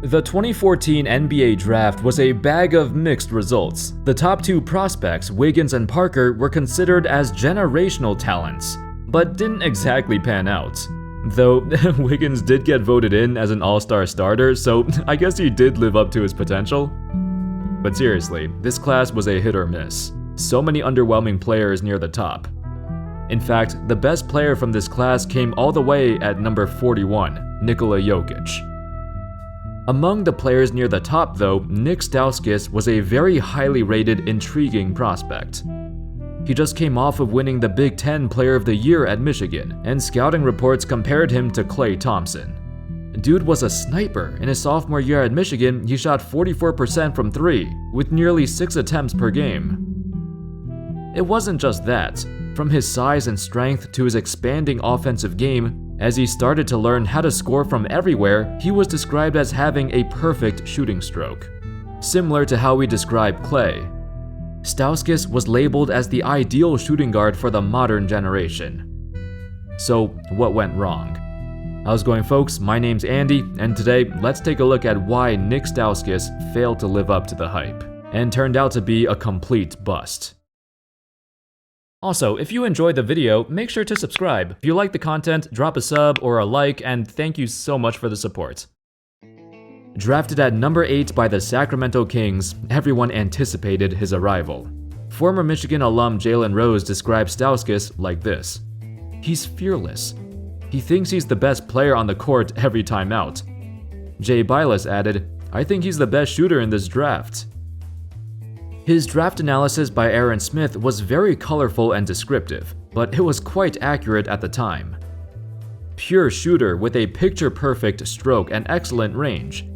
The 2014 NBA draft was a bag of mixed results. The top two prospects, Wiggins and Parker, were considered as generational talents, but didn't exactly pan out. Though Wiggins did get voted in as an all-star starter, so I guess he did live up to his potential. But seriously, this class was a hit or miss. So many underwhelming players near the top. In fact, the best player from this class came all the way at number 41, Nikola Jokic. Among the players near the top though, Nik Stauskas was a very highly rated, intriguing prospect. He just came off of winning the Big Ten Player of the Year at Michigan, and scouting reports compared him to Klay Thompson. Dude was a sniper. In his sophomore year at Michigan, he shot 44% from 3, with nearly 6 attempts per game. It wasn't just that. From his size and strength to his expanding offensive game, as he started to learn how to score from everywhere, he was described as having a perfect shooting stroke. Similar to how we describe Klay. Stauskas was labeled as the ideal shooting guard for the modern generation. So, what went wrong? How's it going, folks? My name's Andy, and today, let's take a look at why Nik Stauskas failed to live up to the hype, and turned out to be a complete bust. Also, if you enjoyed the video, make sure to subscribe. If you like the content, drop a sub or a like, and thank you so much for the support. Drafted at number 8 by the Sacramento Kings, everyone anticipated his arrival. Former Michigan alum Jalen Rose describes Stauskas like this: "He's fearless. He thinks he's the best player on the court every time out." Jay Bilas added, "I think he's the best shooter in this draft." His draft analysis by Aaron Smith was very colorful and descriptive, but it was quite accurate at the time. Pure shooter with a picture-perfect stroke and excellent range.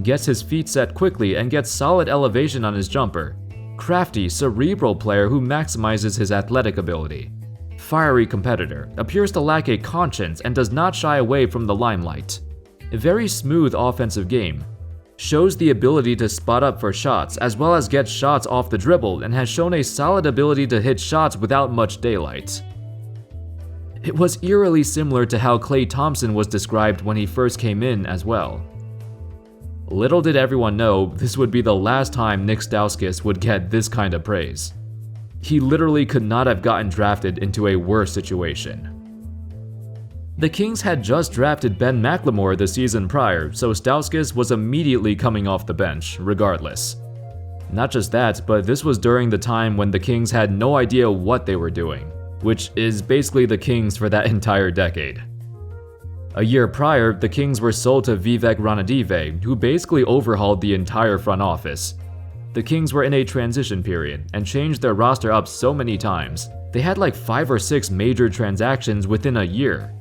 Gets his feet set quickly and gets solid elevation on his jumper. Crafty, cerebral player who maximizes his athletic ability. Fiery competitor, appears to lack a conscience and does not shy away from the limelight. A very smooth offensive game. Shows the ability to spot up for shots as well as get shots off the dribble, and has shown a solid ability to hit shots without much daylight. It was eerily similar to how Klay Thompson was described when he first came in as well. Little did everyone know this would be the last time Nik Stauskas would get this kind of praise. He literally could not have gotten drafted into a worse situation. The Kings had just drafted Ben McLemore the season prior, so Stauskas was immediately coming off the bench, regardless. Not just that, but this was during the time when the Kings had no idea what they were doing, which is basically the Kings for that entire decade. A year prior, the Kings were sold to Vivek Ranadive, who basically overhauled the entire front office. The Kings were in a transition period and changed their roster up so many times. They had like 5 or 6 major transactions within a year.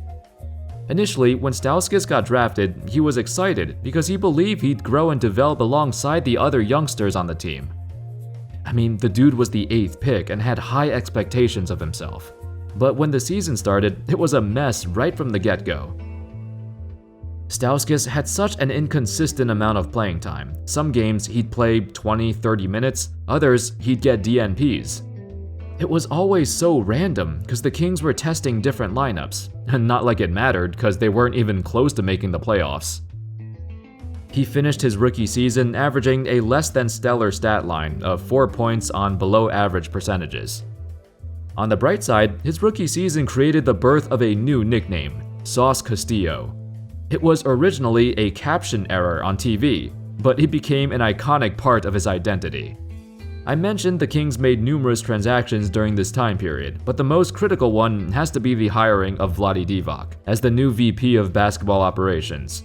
Initially, when Stauskas got drafted, he was excited because he believed he'd grow and develop alongside the other youngsters on the team. I mean, the dude was the 8th pick and had high expectations of himself. But when the season started, it was a mess right from the get-go. Stauskas had such an inconsistent amount of playing time. Some games he'd play 20-30 minutes, others he'd get DNPs. It was always so random because the Kings were testing different lineups, and not like it mattered because they weren't even close to making the playoffs. He finished his rookie season averaging a less than stellar stat line of 4 points on below average percentages. On the bright side, his rookie season created the birth of a new nickname, Sauce Castillo. It was originally a caption error on TV, but it became an iconic part of his identity. I mentioned the Kings made numerous transactions during this time period, but the most critical one has to be the hiring of Vlade Divac as the new VP of basketball operations.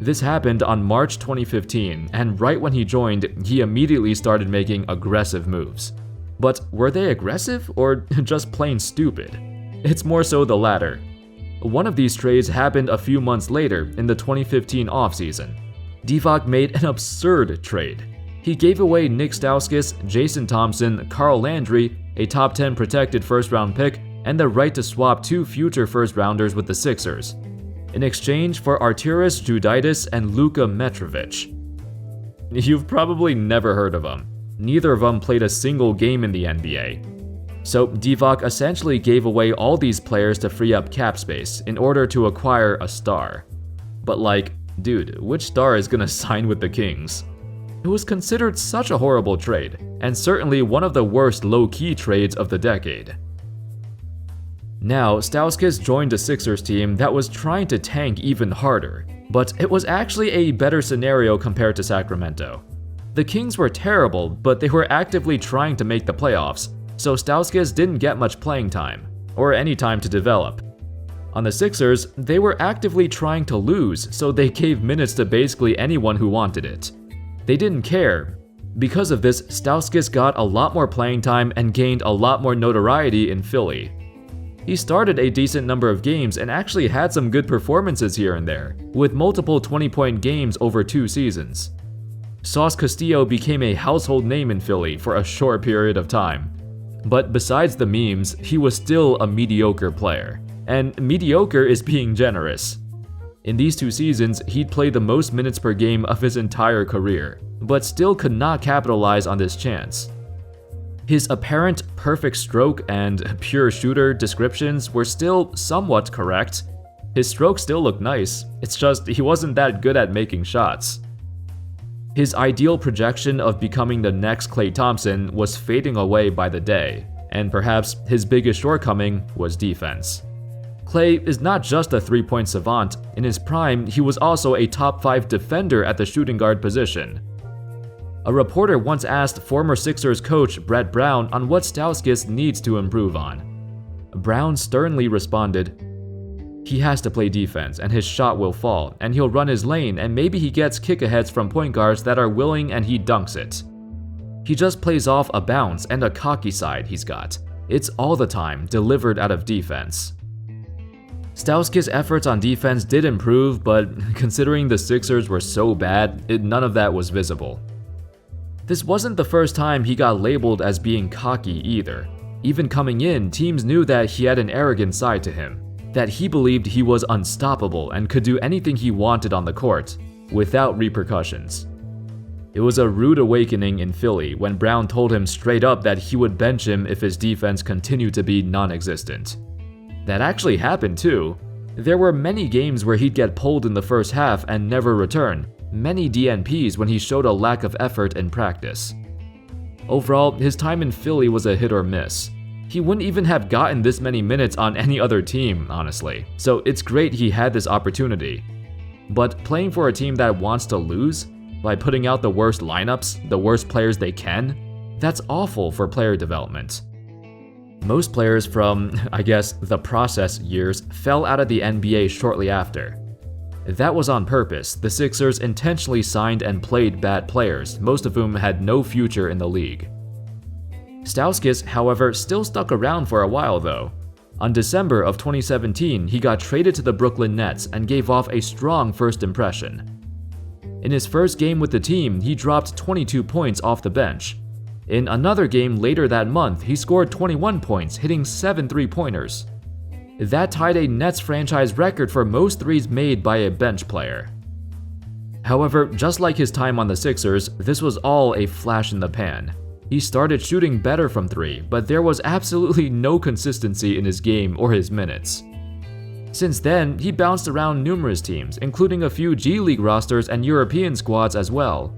This happened on March 2015, and right when he joined, he immediately started making aggressive moves. But were they aggressive or just plain stupid? It's more so the latter. One of these trades happened a few months later in the 2015 offseason. Divac made an absurd trade. He gave away Nik Stauskas, Jason Thompson, Carl Landry, a top 10 protected first-round pick, and the right to swap 2 future first-rounders with the Sixers, in exchange for Arturas Juditis and Luka Mitrovic. You've probably never heard of them. Neither of them played a single game in the NBA. So Divac essentially gave away all these players to free up cap space in order to acquire a star. But like, Dude, which star is gonna sign with the Kings? It was considered such a horrible trade, and certainly one of the worst low-key trades of the decade. Now, Stauskas joined a Sixers team that was trying to tank even harder, but it was actually a better scenario compared to Sacramento. The Kings were terrible, but they were actively trying to make the playoffs, so Stauskas didn't get much playing time, or any time to develop. On the Sixers, they were actively trying to lose, so they gave minutes to basically anyone who wanted it. They didn't care. Because of this, Stauskas got a lot more playing time and gained a lot more notoriety in Philly. He started a decent number of games and actually had some good performances here and there, with multiple 20-point games over 2 seasons. Sauce Castillo became a household name in Philly for a short period of time. But besides the memes, he was still a mediocre player. And mediocre is being generous. In these 2 seasons, he'd played the most minutes per game of his entire career, but still could not capitalize on this chance. His apparent perfect stroke and pure shooter descriptions were still somewhat correct. His stroke still looked nice, it's just he wasn't that good at making shots. His ideal projection of becoming the next Klay Thompson was fading away by the day, and perhaps his biggest shortcoming was defense. Klay is not just a 3-point savant. In his prime, he was also a top 5 defender at the shooting guard position. A reporter once asked former Sixers coach Brett Brown on what Stauskas needs to improve on. Brown sternly responded, "He has to play defense and his shot will fall, and he'll run his lane and maybe he gets kick-aheads from point guards that are willing and he dunks it. He just plays off a bounce and a cocky side he's got. It's all the time delivered out of defense." Stauskas' efforts on defense did improve, but considering the Sixers were so bad, none of that was visible. This wasn't the first time he got labeled as being cocky either. Even coming in, teams knew that he had an arrogant side to him, that he believed he was unstoppable and could do anything he wanted on the court, without repercussions. It was a rude awakening in Philly when Brown told him straight up that he would bench him if his defense continued to be non-existent. That actually happened too. There were many games where he'd get pulled in the first half and never return, many DNPs when he showed a lack of effort in practice. Overall, his time in Philly was a hit or miss. He wouldn't even have gotten this many minutes on any other team, honestly, so it's great he had this opportunity. But playing for a team that wants to lose, by putting out the worst lineups, the worst players they can, that's awful for player development. Most players from, I guess, the process years fell out of the NBA shortly after. That was on purpose. The Sixers intentionally signed and played bad players, most of whom had no future in the league. Stauskas, however, still stuck around for a while though. On December of 2017, he got traded to the Brooklyn Nets and gave off a strong first impression. In his first game with the team, he dropped 22 points off the bench. In another game later that month, he scored 21 points, hitting 7 3-pointers. That tied a Nets franchise record for most threes made by a bench player. However, just like his time on the Sixers, this was all a flash in the pan. He started shooting better from 3, but there was absolutely no consistency in his game or his minutes. Since then, he bounced around numerous teams, including a few G League rosters and European squads as well.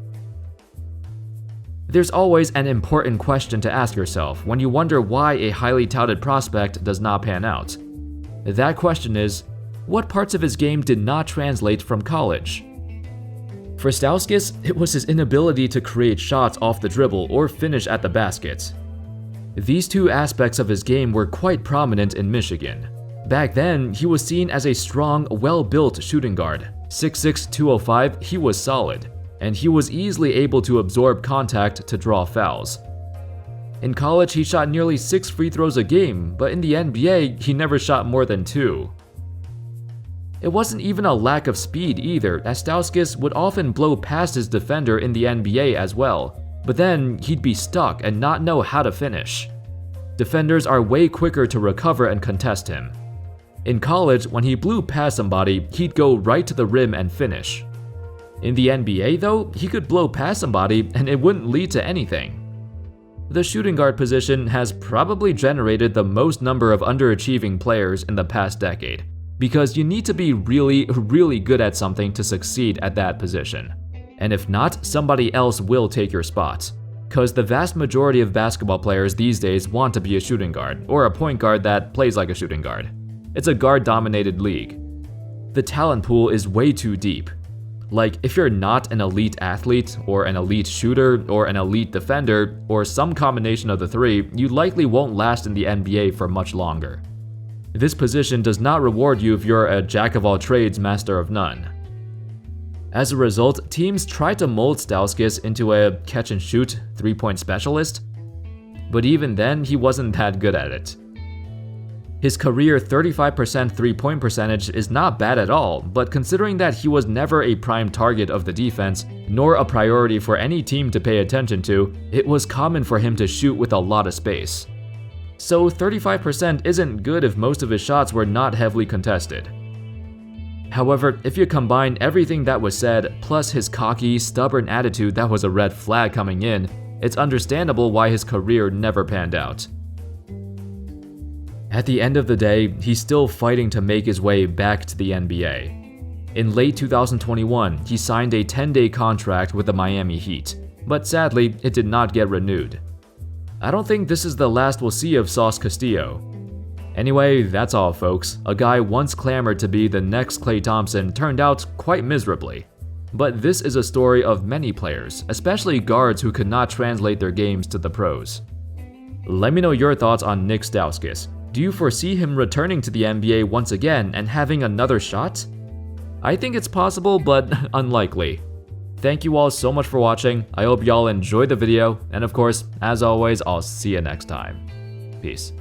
There's always an important question to ask yourself when you wonder why a highly touted prospect does not pan out. That question is, what parts of his game did not translate from college? For Stauskas, it was his inability to create shots off the dribble or finish at the basket. These 2 aspects of his game were quite prominent in Michigan. Back then, he was seen as a strong, well-built shooting guard. 6'6", 205, he was solid, and he was easily able to absorb contact to draw fouls. In college, he shot nearly 6 free throws a game, but in the NBA, he never shot more than 2. It wasn't even a lack of speed either, as Stauskas would often blow past his defender in the NBA as well, but then he'd be stuck and not know how to finish. Defenders are way quicker to recover and contest him. In college, when he blew past somebody, he'd go right to the rim and finish. In the NBA though, he could blow past somebody and it wouldn't lead to anything. The shooting guard position has probably generated the most number of underachieving players in the past decade. because you need to be really good at something to succeed at that position. And if not, somebody else will take your spot. Cause the vast majority of basketball players these days want to be a shooting guard, or a point guard that plays like a shooting guard. It's a guard-dominated league. The talent pool is way too deep. Like, if you're not an elite athlete, or an elite shooter, or an elite defender, or some combination of the three, you likely won't last in the NBA for much longer. This position does not reward you if you're a jack-of-all-trades, master of none. As a result, teams tried to mold Stauskas into a catch-and-shoot three-point specialist, but even then, he wasn't that good at it. His career 35% three-point percentage is not bad at all, but considering that he was never a prime target of the defense, nor a priority for any team to pay attention to, it was common for him to shoot with a lot of space. So 35% isn't good if most of his shots were not heavily contested. However, if you combine everything that was said, plus his cocky, stubborn attitude that was a red flag coming in, it's understandable why his career never panned out. At the end of the day, he's still fighting to make his way back to the NBA. In late 2021, he signed a 10-day contract with the Miami Heat, but sadly, it did not get renewed. I don't think this is the last we'll see of Sauce Castillo. Anyway, that's all folks. A guy once clamored to be the next Klay Thompson turned out quite miserably. But this is a story of many players, especially guards who could not translate their games to the pros. Let me know your thoughts on Nik Stauskas. Do you foresee him returning to the NBA once again and having another shot? I think it's possible, but unlikely. Thank you all so much for watching. I hope y'all enjoyed the video, and of course, as always, I'll see you next time. Peace.